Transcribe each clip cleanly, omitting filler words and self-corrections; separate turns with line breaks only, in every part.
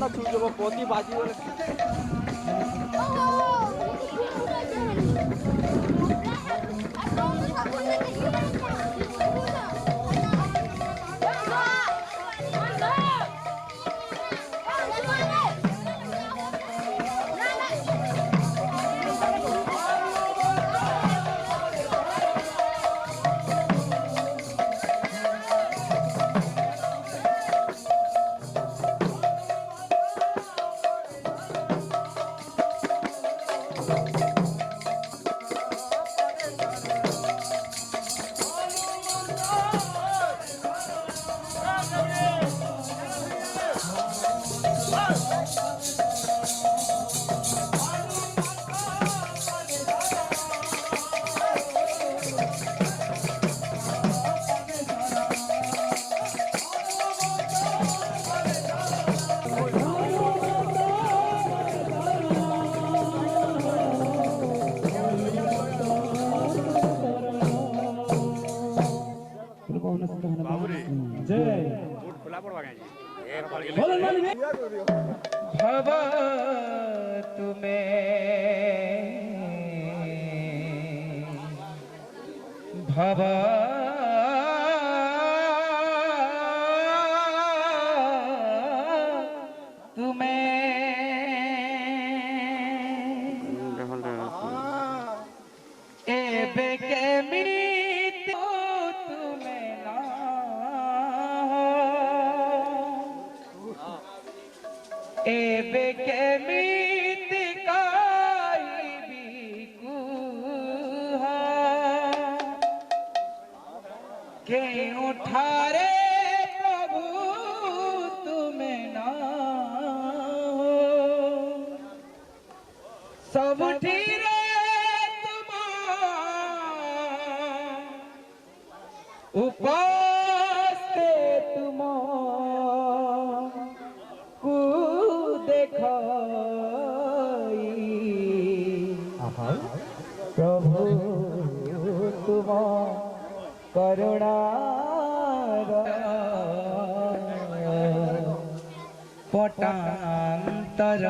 ना छूटो वो पोती बाजी वाले
भव तुम्हें भव एबे के मीत काई बिकुहा के उठारे प्रभु तुम्हें ना हो सब ठीरे तुम उपास तुम प्रभु तुम करुणा पटांतर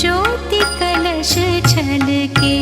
ज्योति कलश छलके।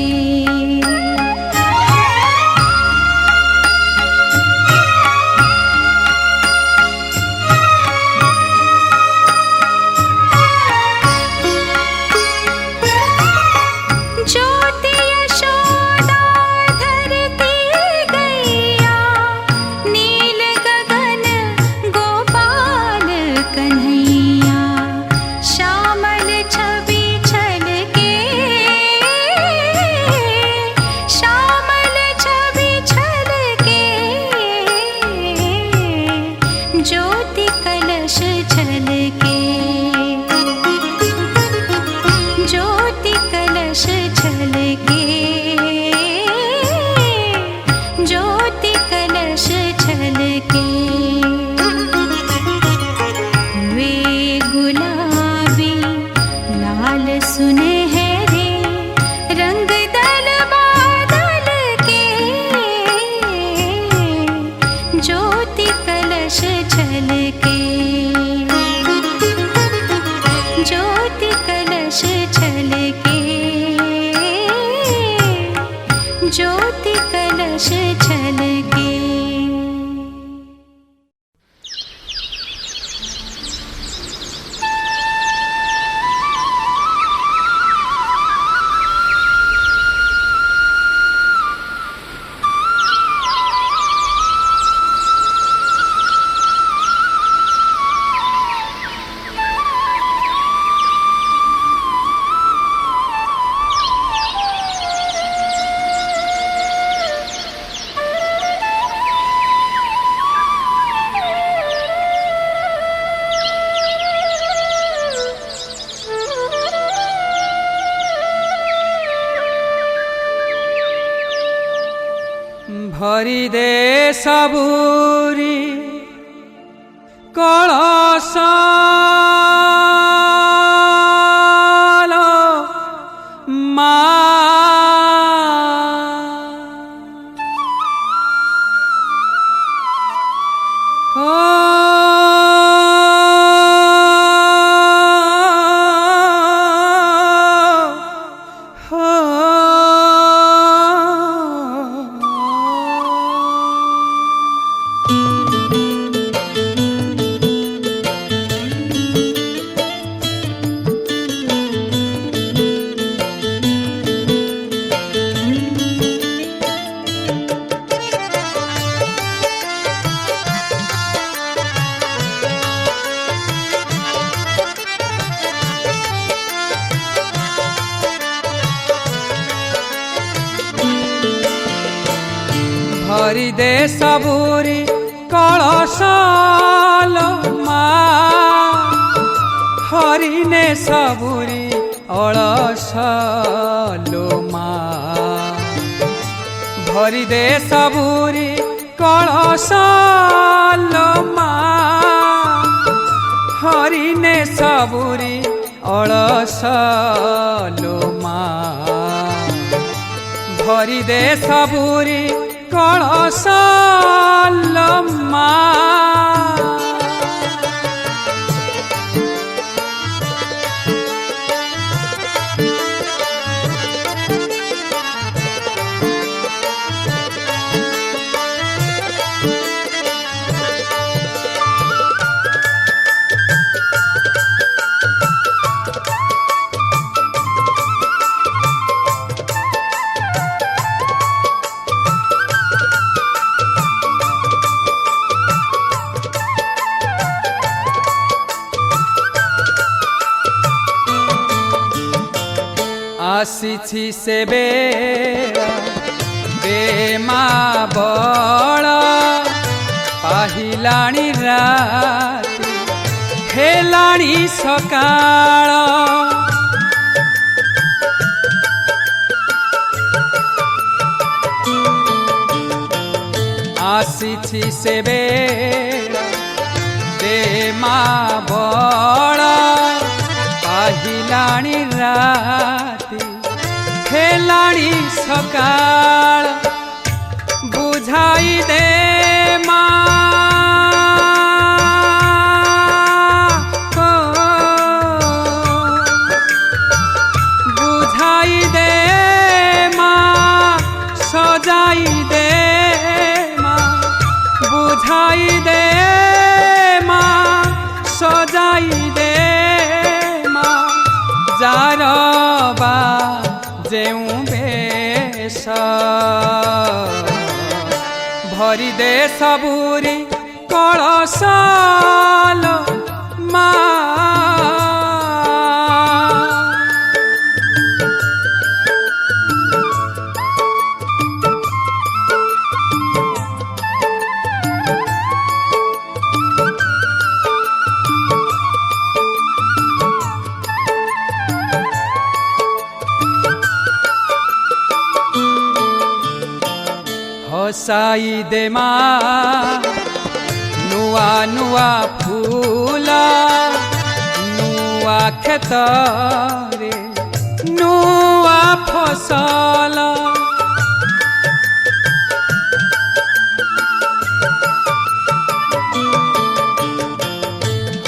ज्योति कलश छलके।
भरी दे सबूरी कलश भरी दे सबूरी कलश मा हरिने सबूरी अलस मा भरी दे सबूरी कलश मा हरिने सबूरी अलस मा भरी दे सबूरी कलश मा आसीछि से बेड़ा बेमा बड़ पाहिलाणी राति हेलाणी सकाळ आसीछि से बेड़ा बेमा बड़ पाहिलाणी राति हेलाणी सकाळ बुझाई दे मा बा जेऊ बेश भरी दे सबुरी कलशाल मा हसाई दे माँ नुआ नुआ फूला नुआ खेतरे नुआ फसल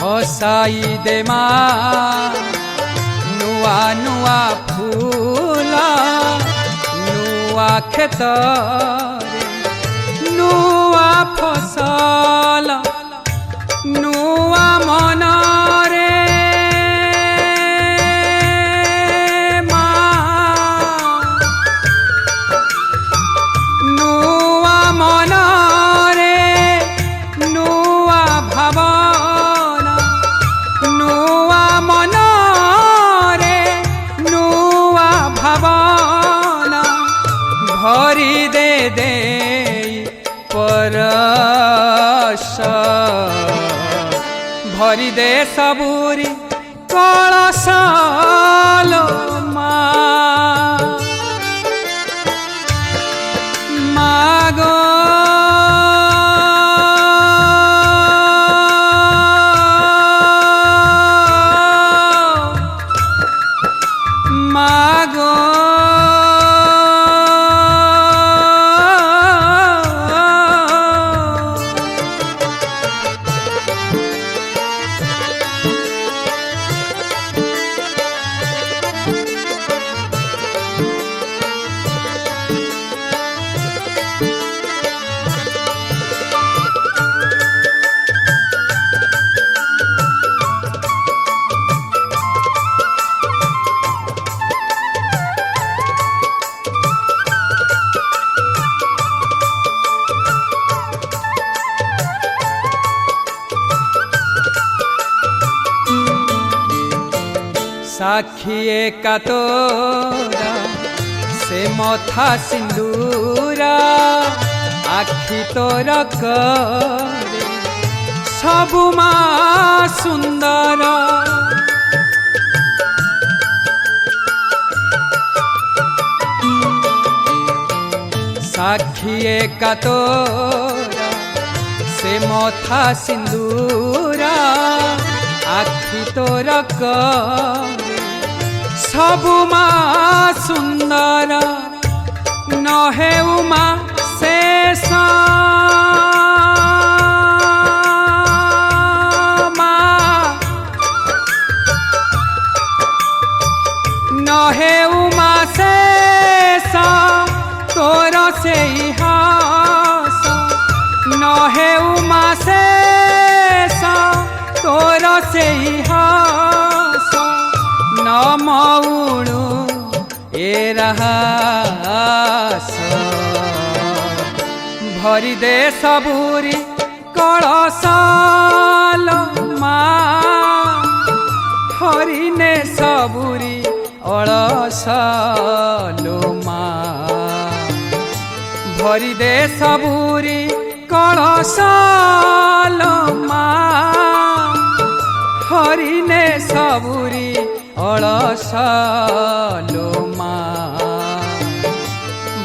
हसाई दे माँ नुआ नुआ फूला नुआ खेतरे नुआ फसल नुआ मनरे नुआ मनरे नुआ भावना नुआ मनरे नुआ भावना भरी दे दे परश भरी दे सबुरी कलशाल मागो मागो साखिए का तोरा से मथा सिंदूरा आखि तोर करे सबु मा सुंदर साखिए का तोरा से मथा सिंदूरा आखि तोर करे सबु मा सुंदर नहे उमा शेष नहे उमा शेष तोर से हास नहे उमा शेष तोर से हास न मौणु ए रहस भरी दे सबुरी कलशाल हरिने सबुरी अलशाल भरी दे सबुरी कलशाल हरिने सबुरी अलशाल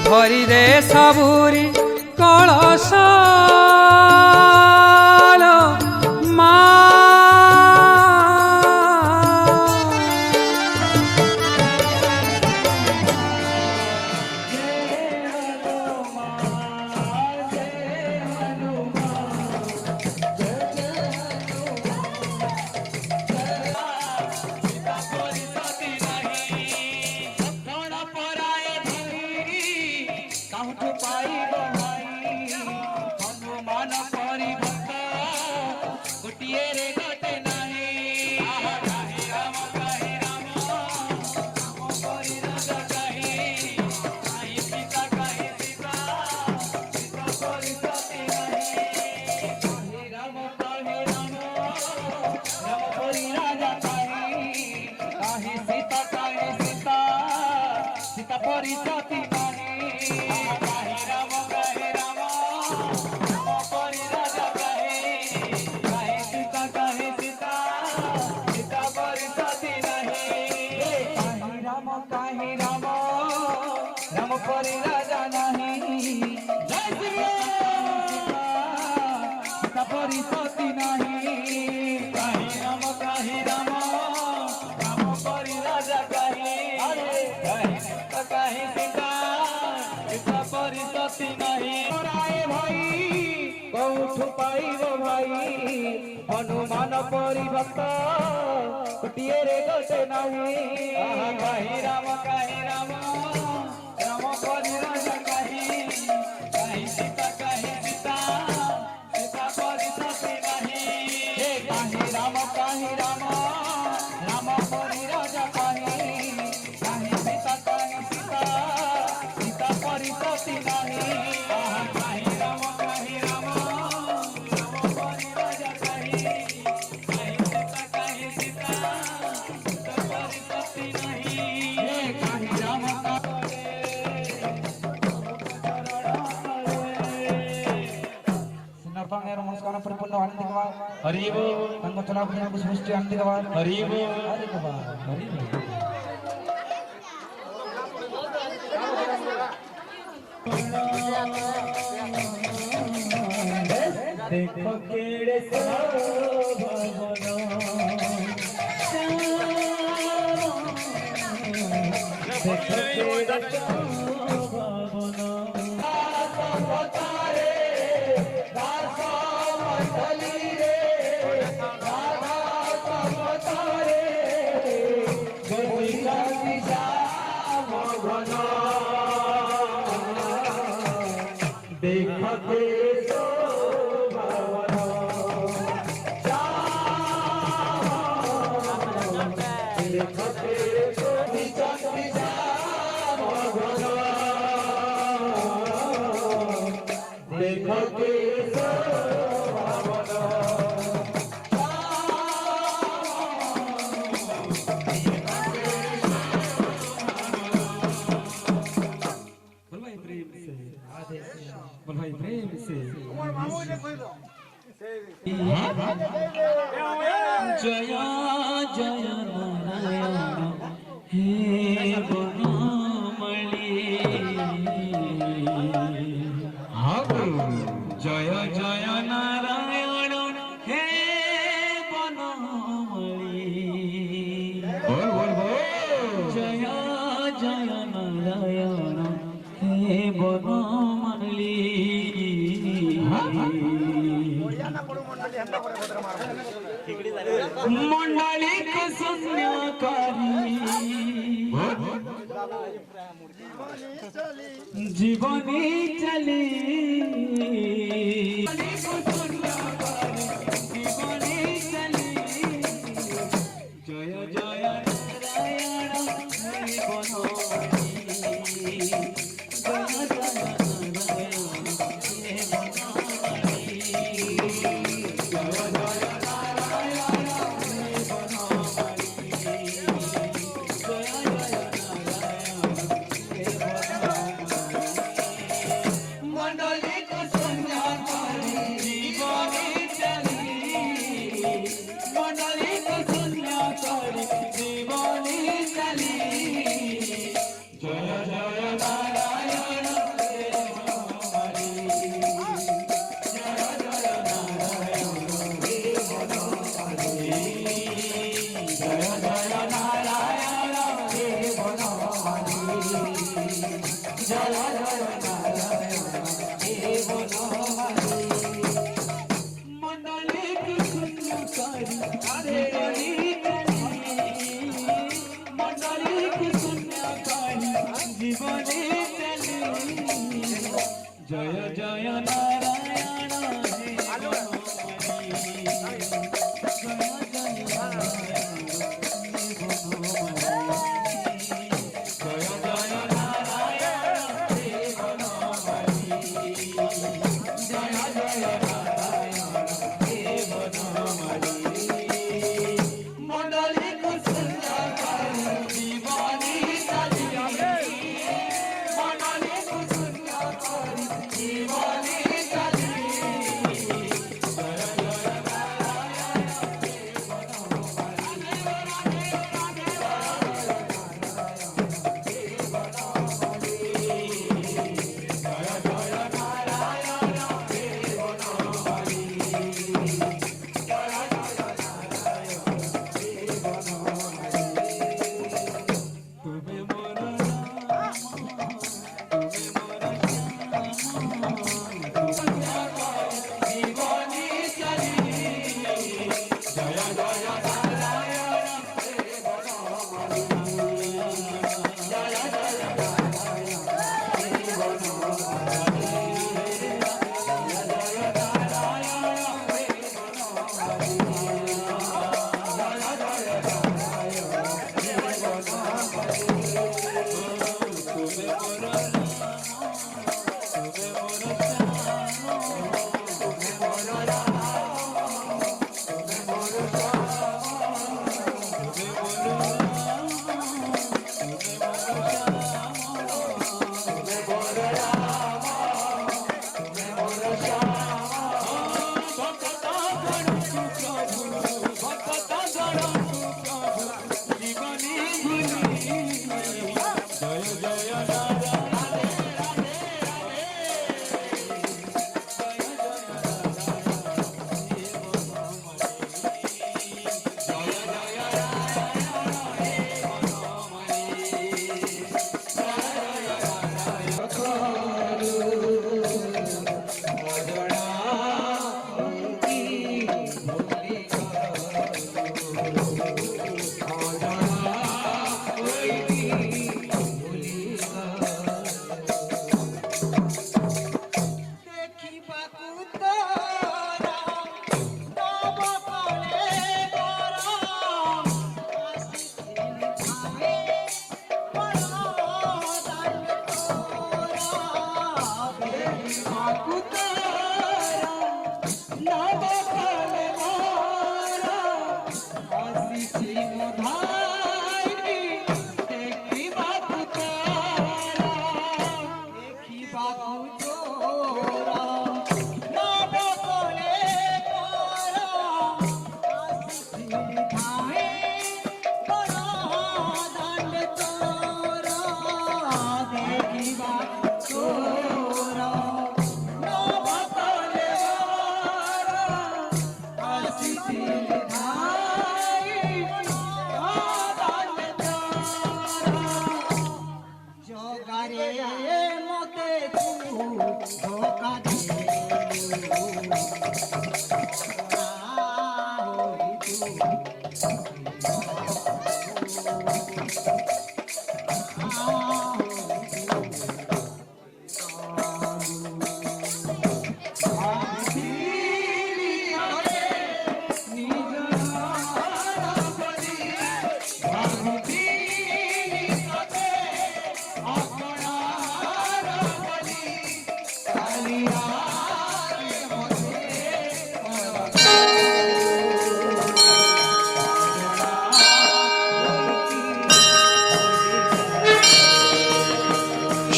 भरी दे सबुरी कलशाल
परिसती नहीं कहे राम परि राजा कहे सीता सीता परिसती नहीं कहे राम परि राजा नहीं जय श्री सीता परिसती नहीं कहे राम परि राजा कहे सीता परिसती नहीं राय भाई कौठु पाइब भाई हनुमान परिभक्त गोटिए रे गोटे नहीं कहे राम परि राजा कहे सीता सीता परिसती नहीं कहे राम परि राजा कहे सीता सीता परिसती नहीं कहे राम परि राजा कहे सीता परिसती नहीं कहे राम नमस्कार परिपूर्ण आनंद कवा हरि बोल तंग चला पुण्य पुष्टि आनंद कवा हरि बोल देखो केड़े जय जय नारायण हे बनमणि जय जय नारायण हे बनमणि जय जय नारायण हे बनमणि मंडलिक संज्ञाकारी जीवनी चली जीवनी चली जय जय नारायण हरि बनमणि जय जय नारायण हे बनमणि जय जय नारायण हे मंडली कुछ जीवानी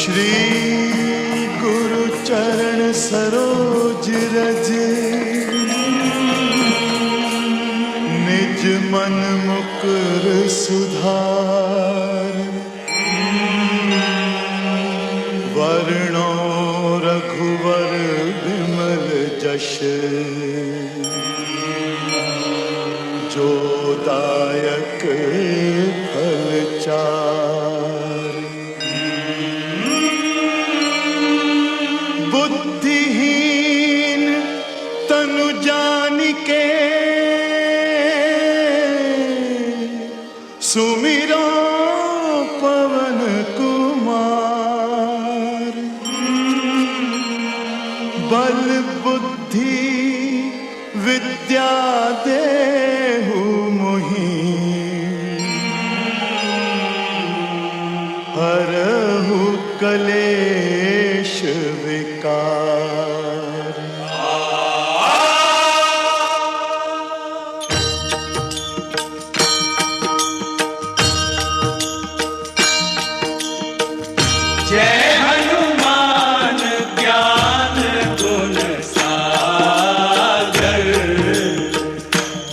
श्री गुरु चरण सरोज रज निज मन मुकुर सुधार वर्णो रघुवर विमल जश जो दायक फल चार बुद्धिहीन तनु जानिके सुमिरो पवन कुमार बल बुद्धि विद्या देहु मोहि हरहु कलेश विकार।
जय हनुमान ज्ञान गुण सागर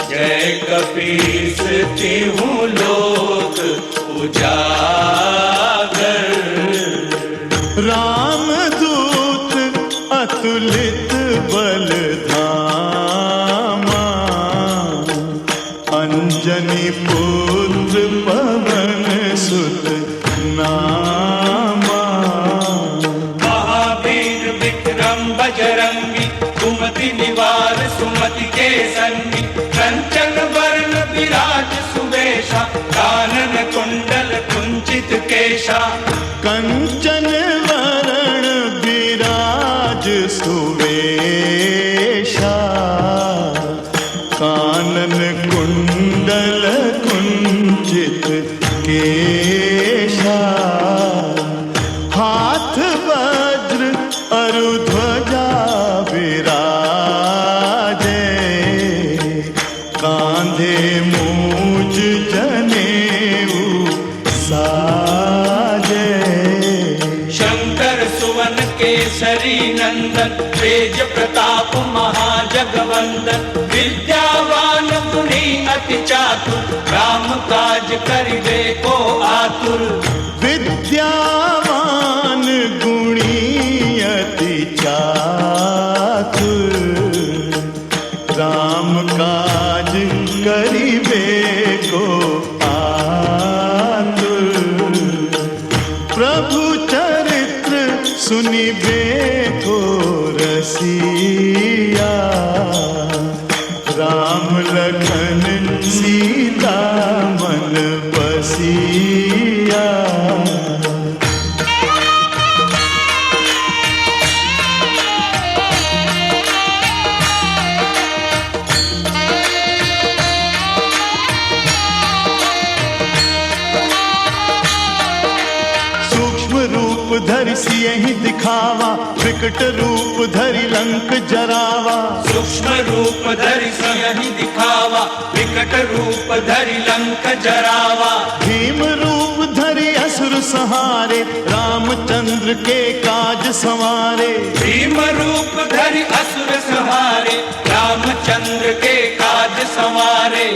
जय कपीस तिहु लोक उजागर
रामदूत अतुलित बल धामा अंजनी पुत्र पवन सुत नामा
महावीर विक्रम बजरंगी कुमति निवार सुमति के संगी कंचन वर्ण विराज सुवेशा कानन कुंडल कुंचित केशा
कंचन वरण विराज सुवेशा कानन कुंडल कुंचित केशा।
नंदन, तेज प्रताप महाजगवंदन, विद्यावान गुणी अति चातुर, राम काज करिबे को आतुर।
विद्यावान गुणी अति चातुर, राम काज करिबे को आतुर। प्रभु चरित्र सुनिबे को रसिया, राम लखन सीता मन बसिया। धरि सियहि दिखावा, विकट रूप धरि लंक जरावा।
सूक्ष्म रूप धरि सियहि दिखावा, विकट रूप धरि लंक जरावा।
भीम रूप धरि असुर सहारे, रामचंद्र के काज संवारे।
भीम रूप धरि असुर सहारे, रामचंद्र के काज संवारे।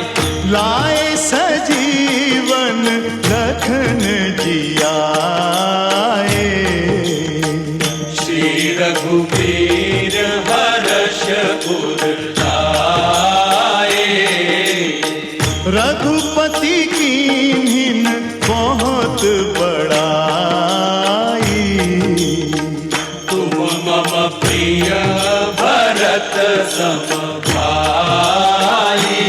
लाए सजीवन लखन जियाए,
श्री रघुवीर हर्ष उर लाए।
रघुपति कीन्हिन बहुत बड़ाई,
तुम मम प्रिय भरत सम भाई।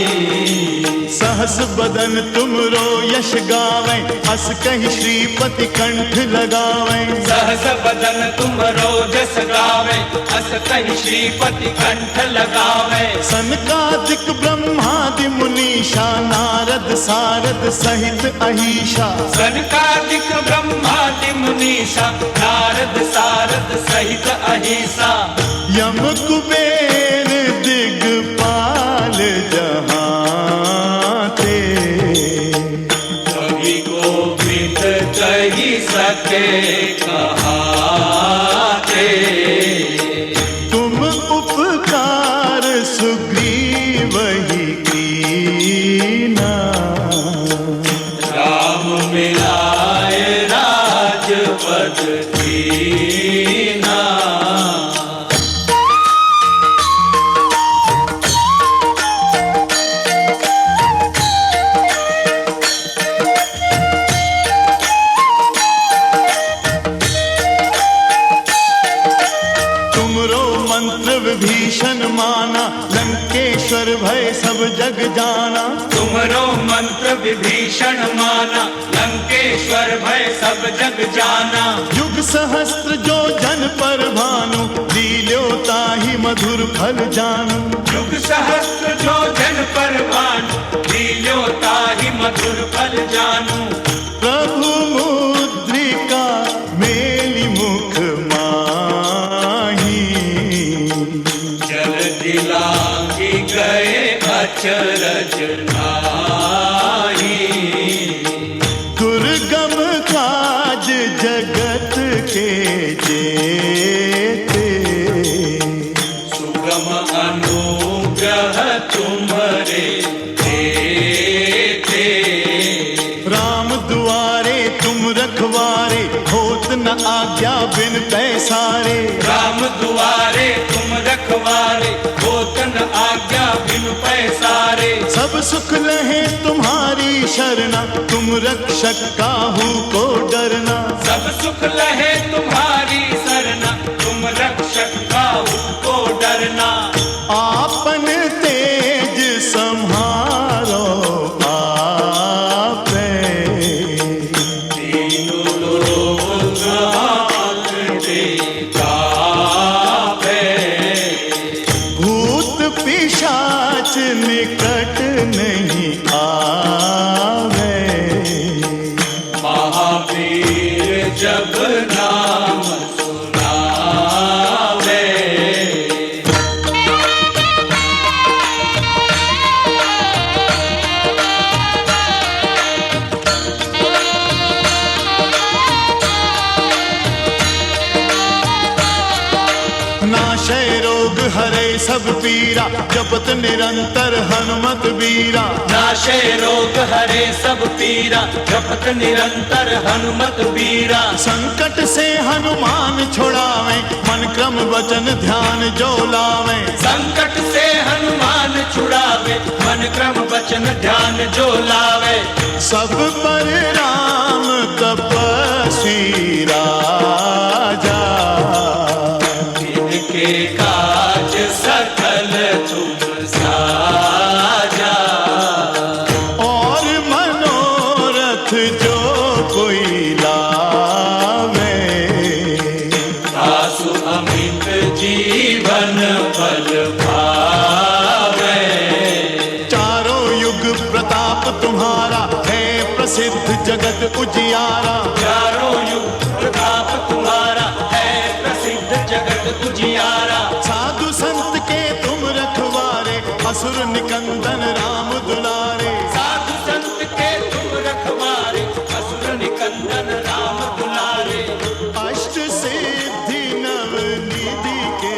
सहस बदन तुमरो यश गावें, अस कहि श्रीपति कंठ लगावें।
सहस बदन तुमरो जस गावे, अस कहि श्रीपति कंठ लगावे।
सनकादिक ब्रह्मादि मुनीषा, नारद सारद सहित अहीशा।
सनकादिक ब्रह्मादि मुनीषा, नारद सारद सहित अहीसा।
यम कुबेर दिगपाल जहाँ थे,
कवि गोविंद कही सके कहाँ थे।
तुम उपकार सुग्रीव ही कीना,
राम मिलाए राजपद दीना।
विभीषण माना, लंकेश्वर भय सब जग जाना।
तुमरो मंत्र विभीषण माना, लंकेश्वर भय सब जग जाना।
युग सहस्त्र जो जन पर भानु, लील्यो ताहि मधुर फल जानू।
युग सहस्त्र जो जन पर भानु, लील्यो ताहि मधुर फल जानू।
प्रभु मुद्रिका मेलि मुख माही,
जल दिलांगी गए अचरज नाही।
दुर्गम काज जगत के जेते,
सुगम अनुग्रह तुम्हारे देते।
राम दुआरे तुम रखवारे, होत न आज्ञा बिन पैसारे।
राम दुआरे तुम रखवारे, होत न आज्ञा बिन पैसारे।
सब सुख लहे तुम्हारी शरणा, तुम रक्षक काहू को डरना।
सब सुख लहे तुम्हारी सरना, तुम रक्षक काहू को डरना।
आपन तेज सम्हारो आपे,
तीनों लोक आंकते कापे।
भूत पिशाच निकट नहीं आवे,
महावीर जब नाम सुनावे।
सब पीरा जपत निरंतर हनुमत बीरा
नाशे रोग हरे सब पीरा जपत निरंतर हनुमत बीरा
संकट से हनुमान छुड़ावे मन क्रम वचन ध्यान जो लावे
संकट से हनुमान छुड़ावे मन क्रम वचन ध्यान जो लावे
सब पर राम तपस्वी राजा
इनके काज सकल तुम साजा
और मनोरथ जो कोई लावे
आसु अमित जीवन फल पावे
चारों युग प्रताप तुम्हारा है प्रसिद्ध जगत उजियारा
चारों युग प्रताप तुम्हारा है प्रसिद्ध जगत उजियारा
साधु संत के तुम रखवारे असुर निकंदन राम दुलारे
साधु संत के तुम रखवारे असुर निकंदन राम दुलारे
अष्ट सिद्धि नव निधि के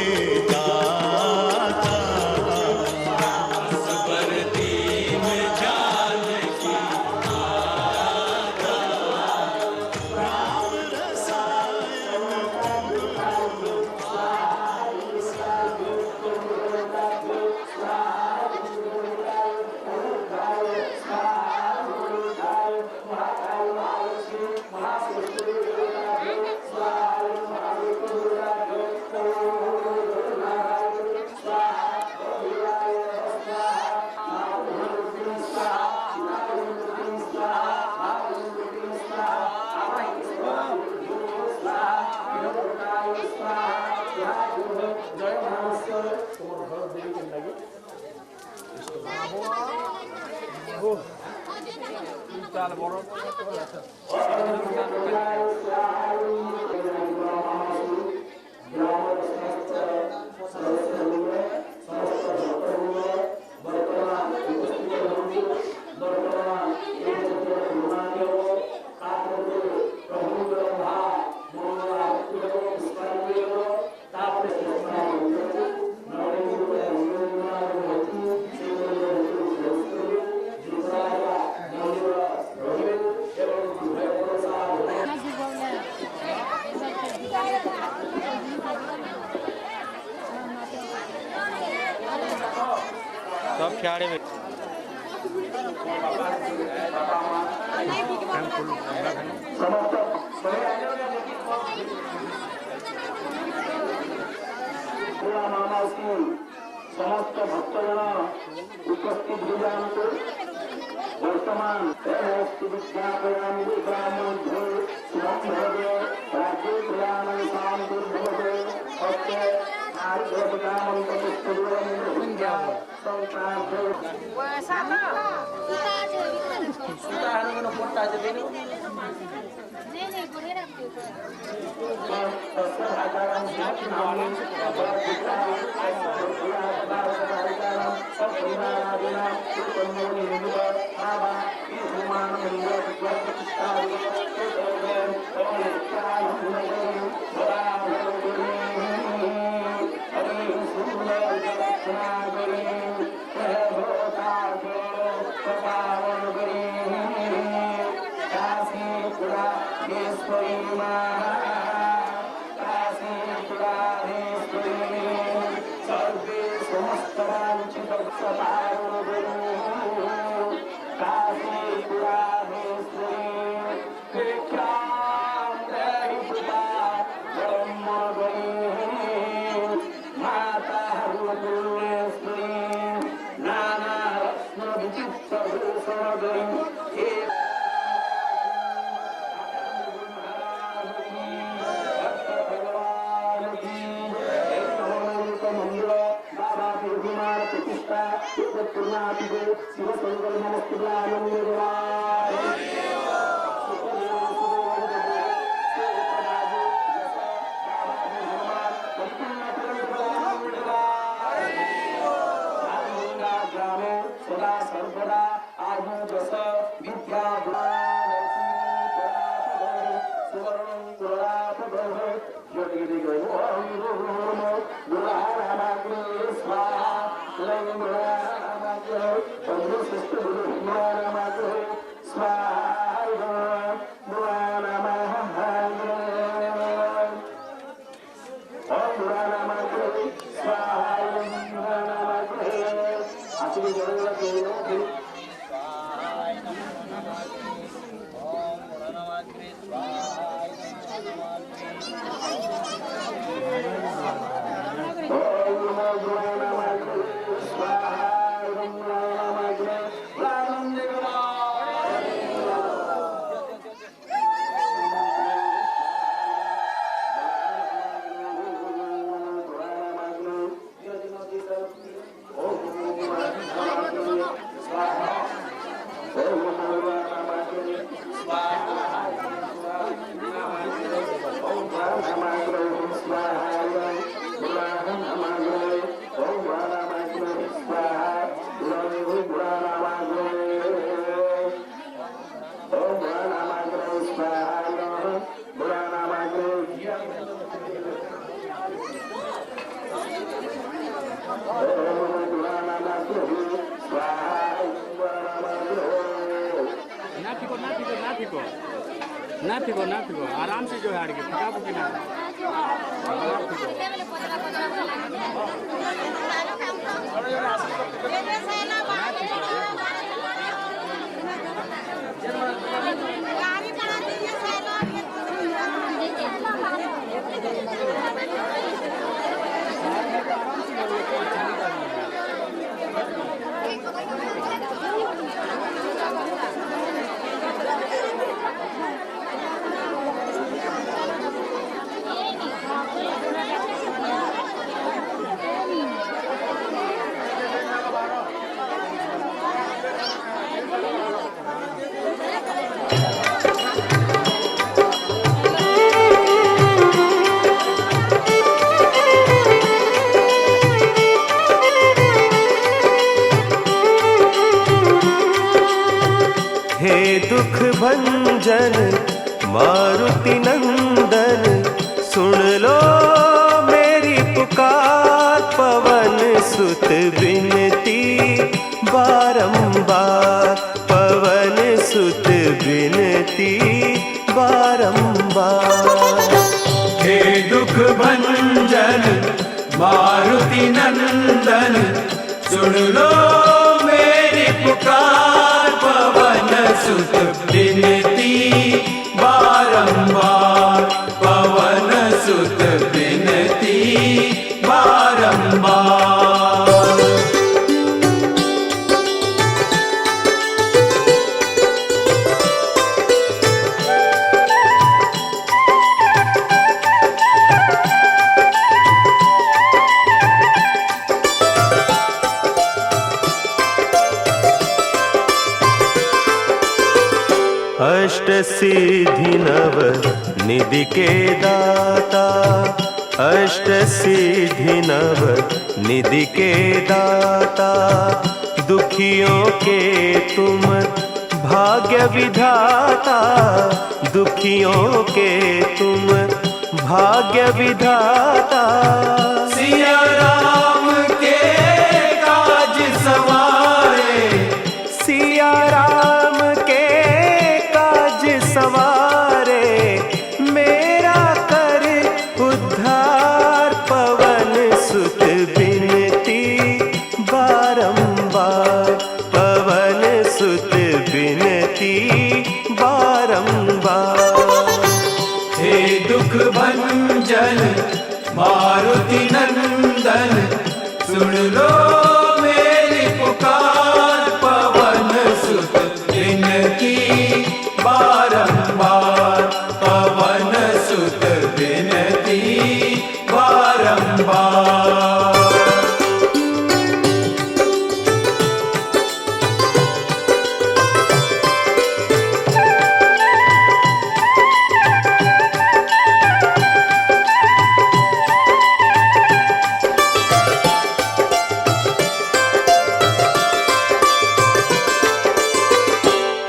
दाता
सबर दीन जानकी
राम रसायन
समस्त भक्तगण उपस्थित हो जाते वर्तमान विज्ञापयामि ग्रामोद्धे शुभं भवते राज्ये प्रयाणं शान्तिर्भवते अस्य आर्यपदानं तपस्तुर्वं सर्वश्रेष्ठ गुरु नमः स्वाहा नमः ओम नमः स्वाहा नमः आशीर्वाद जरूर देना
ना फिको आराम से जो है आगे फटा फुकी ना
दुख भंजन मारुति नंदन सुन लो मेरी पुकार पवन सुत विनती बारंबार पवन सुत विनती बारंबार।
हे दुख भंजन मारुति नंदन सुन लो मेरी पुकार पवन सुत विनती बारंबार पवन सुत विनती बारंबार।
अष्ट सिद्धि नव निधि के दाता अष्ट सिद्धि नव निधि के दाता दुखियों के तुम भाग्य विधाता दुखियों के तुम भाग्य विधाता।
सिया राम के काज सवारे
सिया राम के काज सवारे मेरा कर उद्धार पवन सुत विनती बारंबार पवन सुत विनती बारंबार।
हे दुख भंजन मारुति नंदन सुन लो मेरी पुकार पवन सुत विनती बारंबार पवन सुत विनती बारंबार।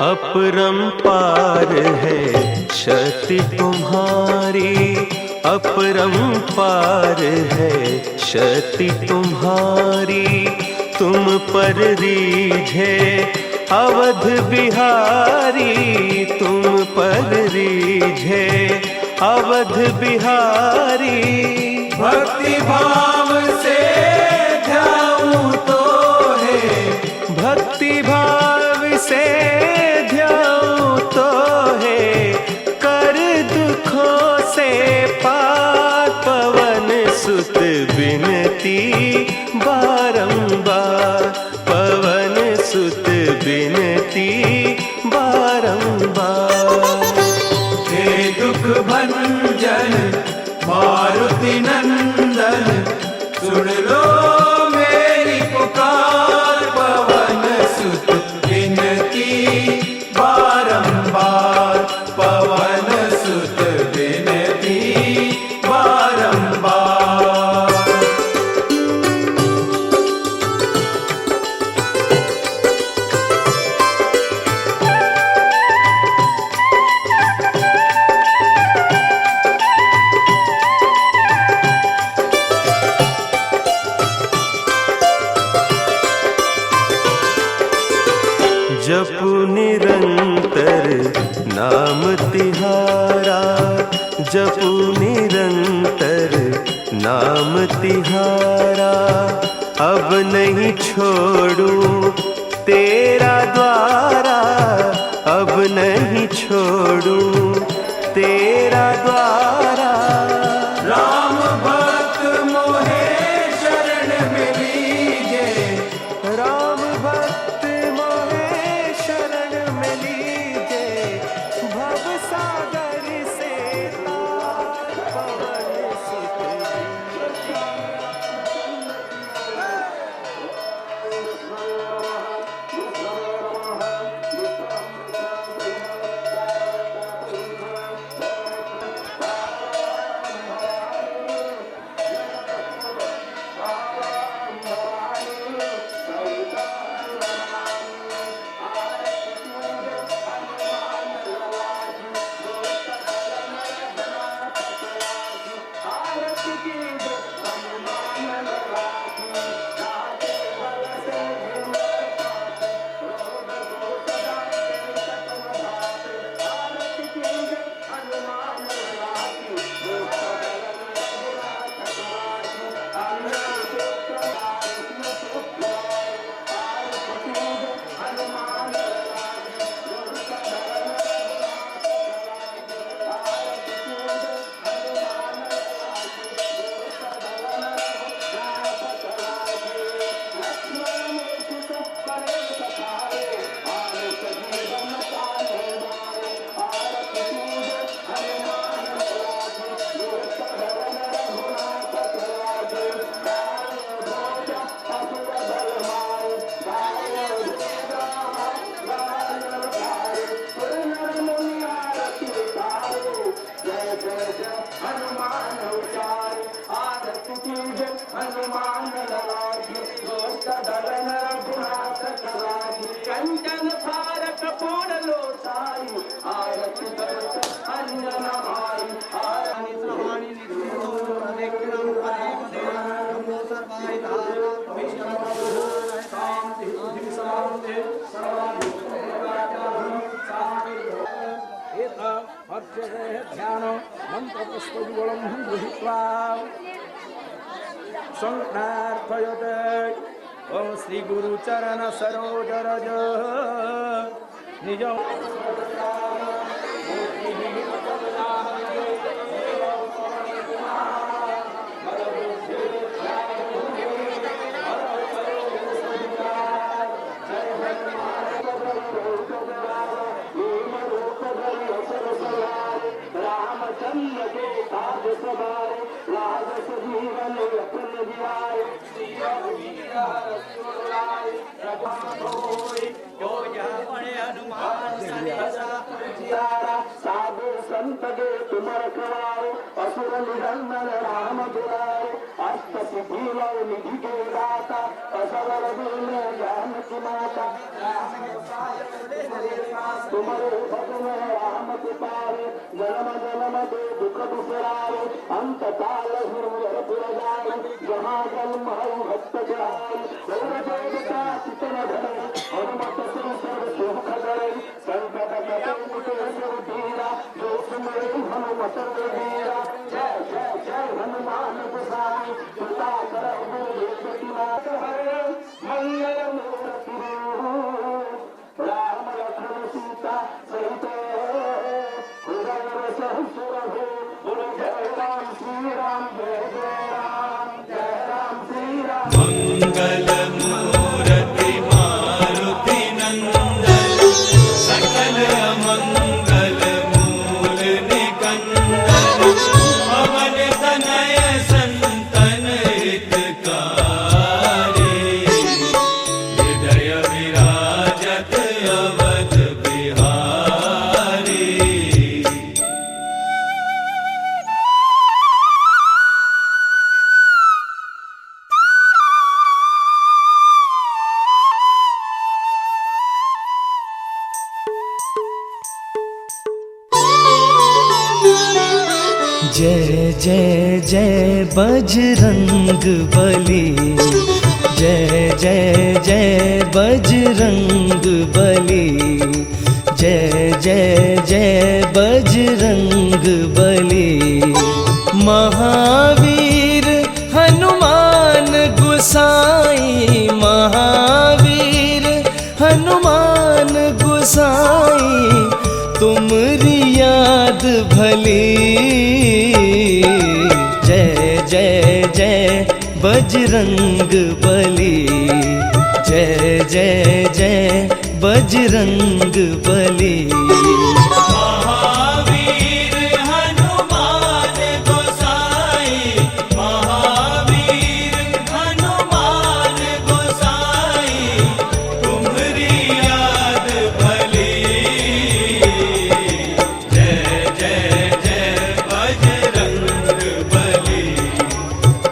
अपरंपार है शक्ति तुम्हारी अपरंपार है शक्ति तुम्हारी तुम पर रीझे अवध बिहारी, तुम पर रीझे अवध बिहारी।
भक्ति भाव से ध्याऊं तो है,
भक्ति भाव से ध्याऊं तो है, कर दुखों से पार पवन सुत बिनती बारंबार, पवन सुत बिनती बारंबार।
हे दुख भंजन मारुति नंदन, सुन लो मेरी पुकार, पवन सुत बिनती बारंबार, पवन सुत बिनती बारंबार।
जपु निरंतर नाम तिहारा, जपु निरंतर नाम तिहारा। अब नहीं छोड़ूं तेरा द्वारा, अब नहीं छोड़ूं तेरा द्वारा।
राम भक्त मोहे शरण में लीजे,
राम भक्त मोहे शरण में लीजे, भव सागर से तार पवन सुत
कंचन थार कपूर लो साई, आरती करत अंजन आई, आरती श्रवणी नित्यो निक्रम प्रेम देव सर्वाय धारा विष्णु शांति शांति ध्यान मंत्र पुष्पजुगलम गृहीत्वा संज्ञार्थयते। ओम श्री गुरु चरण सरोज रज निज रामचंद्र के काज सवार, राजस जीवन अपन जियाए, साधु संत के तुम रखवाओ, असुर निरंजन राम दुलारे, अष्ट सिद्धि लव निधि के दाता, असवर दिन ज्ञान की माता। तुम्हारे भजन राम कृपारे, जन्म जन्म दे दुख बिसराए, अंत काल हृदय पुर जाए, जहाँ जन्म हरि भक्त जाए। सर्ववीरा जय जय जय हनुमान गोसाई कृपा करहु बेपतिनाथ हरे मंगल मूर्ति राम लक्ष्मण सीता सहित हृदय सहस्र हो बोलो जय राम श्री राम जय जय राम श्री राम
मंगल मूर्ति मारुति नंदन सकल मंगल मूल निकंदन पवन तनय संतन हितकारी हृदय विराजत अवध बिहारी।
जय जय जय बजरंग बली जय जय जय बजरंग बली जय जय जय बजरंग बली महावीर हनुमान गुसाई महावीर हनुमान गुसाई तुमरी याद भली जय जय जय बजरंग बली जय जय जय बजरंग बली।
महावीर हनुमान गोसाई महावीर हनुमान गोसाई तुम्हारी याद भली जय जय जय बजरंग बली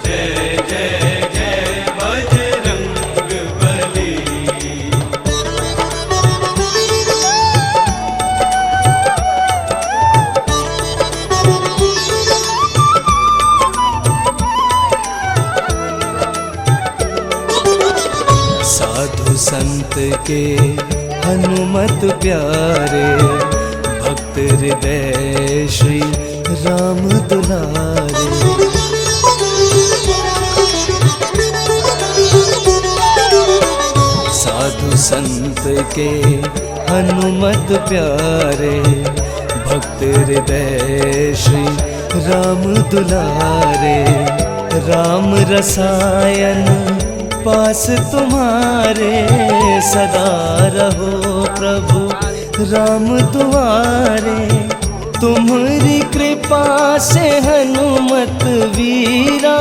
जय जय जय बजरंग बली।
साधु संत के हनुमत प्यारे भक्त हृदय श्री राम दुलारे साधु संत के हनुमत प्यारे भक्त हृदय श्री राम दुलारे राम रसायन पास तुम्हारे सदा रहो प्रभु राम दुआरे तुम्हारी कृपा से हनुमत वीरा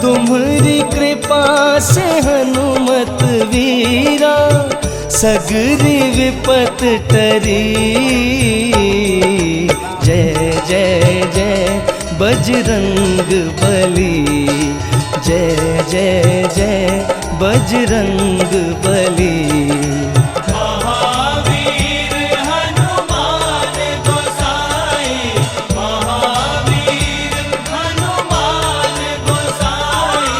तुम्हारी कृपा से हनुमत वीरा सगरी विपत टरी जय जय जय बजरंग बली जय जय जय बजरंग बली।
महावीर हनुमान गोसाई महावीर हनुमान गोसाई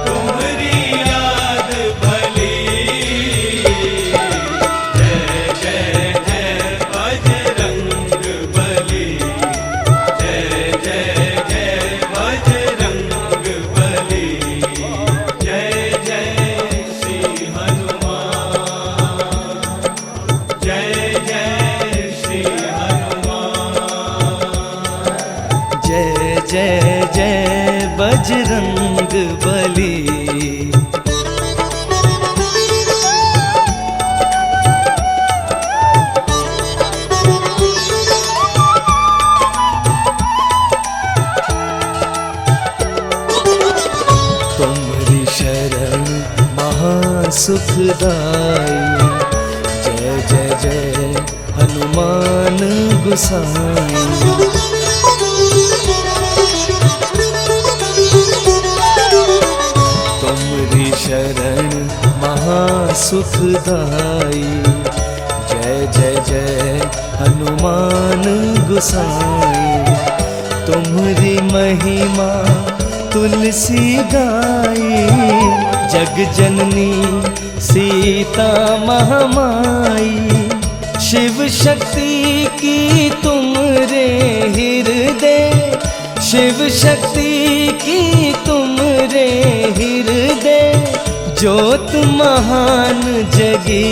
तुम्हारी याद भली जय जय जय बजरंग बली जय जय जय बजरंग बली जय जय श्री हनुमान जय जय श्री हनुमान
जय जय जय बजरंग बली। तुम्हारी शरण महासुखदाई जय जय जय हनुमान गुसाई तुम्हारी शरण महासुखदाई जय जय जय हनुमान गुसाई तुम्हारी महिमा तुलसी गाई जग जननी सीता महामाई शिव शक्ति की तुमरे हृदय शिव शक्ति की तुम रे हृदय ज्योत महान जगी।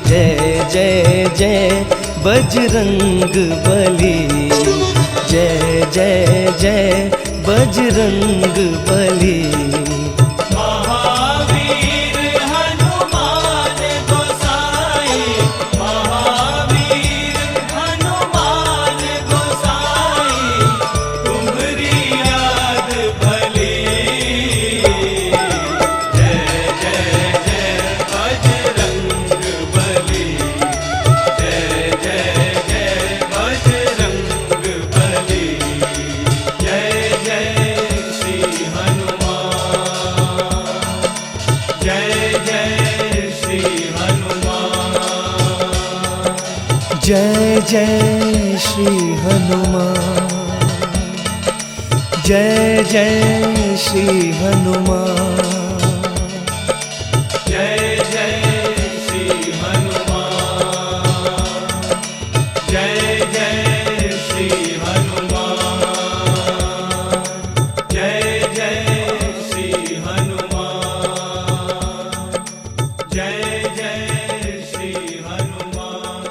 जय जय जय बजरंग बली, जय जय जय बजरंग बली।
महावीर हनुमान गोसाई, महावीर हनुमान गोसाई, तुम्हारी याद भली। जय जय जय बजरंग बली, जय जय जय बजरंग बली। जय जय श्री हनुमान, जय जय श्री हनुमान।
जय जय श्री हनुमान, जय जय श्री हनुमान।
जय जय श्री हनुमान, जय जय श्री हनुमान, जय जय श्री हनुमान, जय जय श्री हनुमान।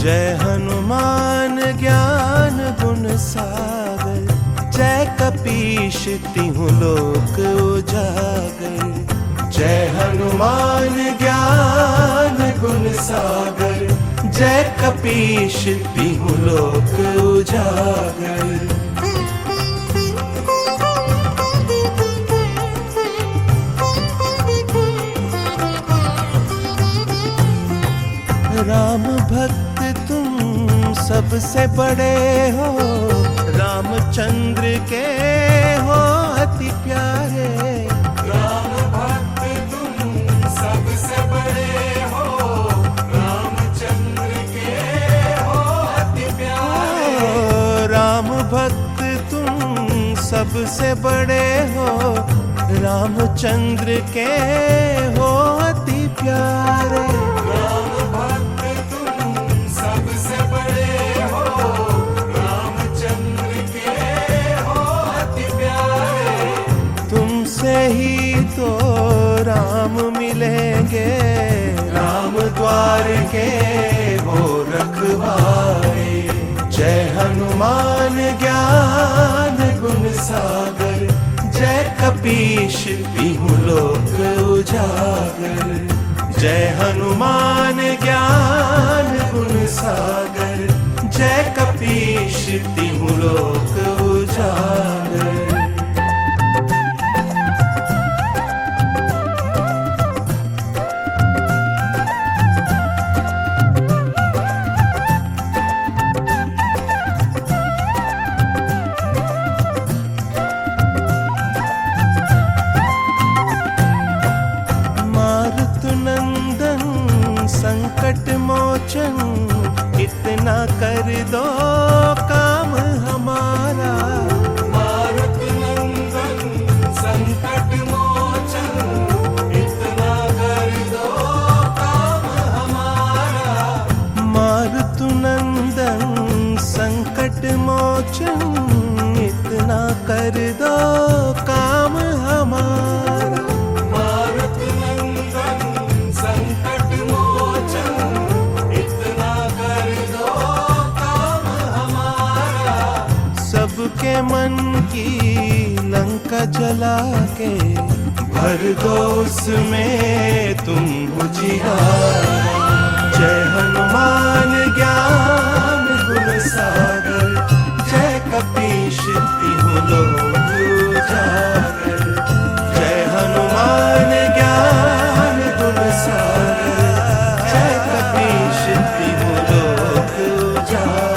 जय हनुमान ज्ञान गुण सागर, जय कपीश तिहुँ लोक उजागर। जय हनुमान ज्ञान गुण सागर, जय कपीश तिहुँ लोक उजागर। राम भक्त तुम सबसे बड़े हो, रामचंद्र के हो अति प्यारे। राम भक्त तुम सबसे बड़े हो, रामचंद्र के हो अति प्यारे। राम भक्त तुम सबसे बड़े हो, रामचंद्र के हो अति प्यारे। तुमसे ही तो राम मिलेंगे, राम द्वार के वो रखवारे। जय हनुमान ज्ञान गुण सागर, जय कपीश तिहुँ लोक उजागर। जय हनुमान ज्ञान गुण सागर, जय कपीश तिहुँ लोक उजागर। संकट मोचन इतना कर दो काम हमारा। मारुत नंदन संकट मोचन इतना कर दो काम हमारा। मारुत नंदन संकट मोचन इतना कर दो काम हमारा। मारुत नंदन संकट सबके मन की लंका जला के भर दो उसमें तुम उजियारा। जय हनुमान ज्ञान गुण सागर, जय कपीश तिहुँ लोक उजागर। जय हनुमान ज्ञान गुण सागर, जय कपीश तिहुँ लोक उजागर।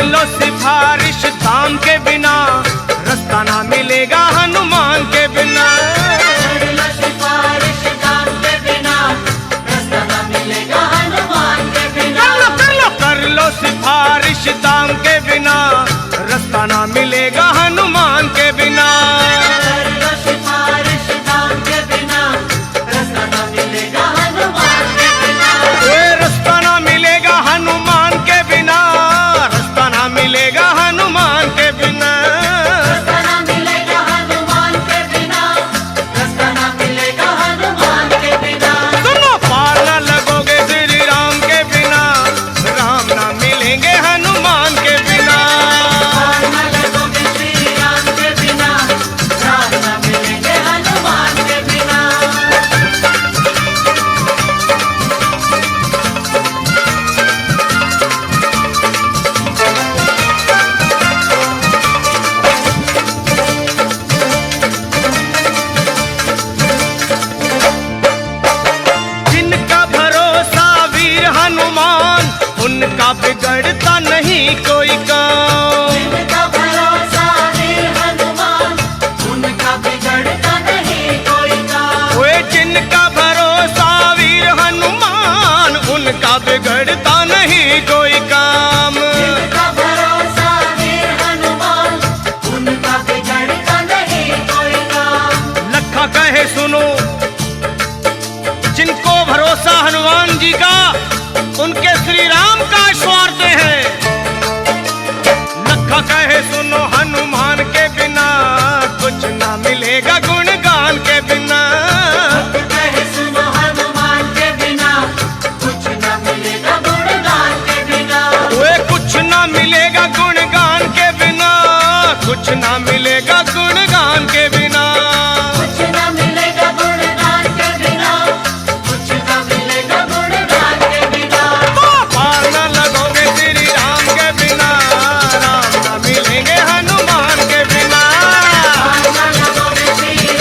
लो सिफारिश दाम के बिना, रास्ता ना मिलेगा हनुमान के बिना। कर लो सिफारिश दाम के बिना, रास्ता ना मिलेगा हनुमान के बिना। कर लो सिफारिश दाम के बिना, रास्ता ना मिलेगा हनुमान के बिना। कर लो सिफारिश दाम के बिना, रास्ता ना मिलेगा हनुमान के बिना। रास्ता ना मिलेगा हनुमान के बिना, रास्ता ना मिलेगा हनुमान के बिना। रास्ता ना मिलेगा हनुमान के बिना, रास्ता ना मिलेगा हनुमान के बिना। सुनो, पार ना लगोगे श्री राम के बिना, राम ना मिलेंगे हनुमान के बिना। पार ना लगोगे श्री राम के बिना, राम ना मिलेंगे हनुमान के बिना। जिनका भरोसा वीर हनुमान, उनका बिगड़ता नहीं कोई काम। जिनका भरोसा वीर हनुमान, उनका बिगड़ता नहीं कोई काम। ओए जिनका भरोसा वीर हनुमान, उनका बिगड़ता नहीं कोई काम। जिनका भरोसा वीर हनुमान, उनका बिगड़ता नहीं कोई काम। लखा कहे सुनो, जिनको भरोसा हनुमान जी का, उनके श्री राम का स्वार्थ है। लखा कहे सुनो, हनुमान के बिना कुछ ना मिलेगा गुणगान के बिना। कहे सुनो, हनुमान के बिना कुछ ना मिलेगा गुणगान के बिना। वे कुछ ना मिलेगा गुणगान के बिना, कुछ ना मिलेगा गुणगान के बिना। कुछ ना मिलेगा गुणगान के बिना, कुछ ना मिलेगा गुणगान के बिना। पार ना लगोगे श्री राम के बिना, राम ना मिलेंगे हनुमान के बिना। पार ना लगोगे श्री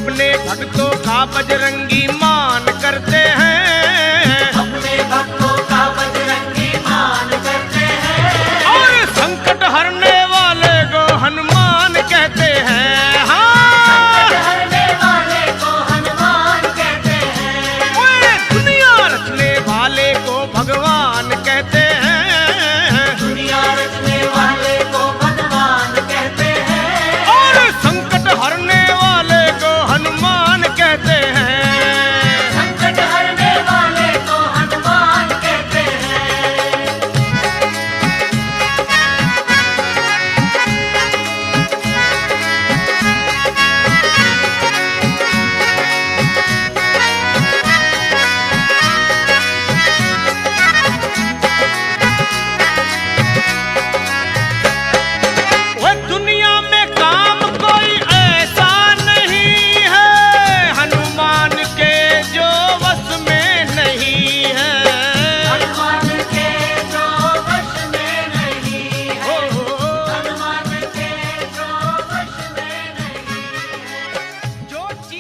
अपने भक्तों का बजरंगी मान करते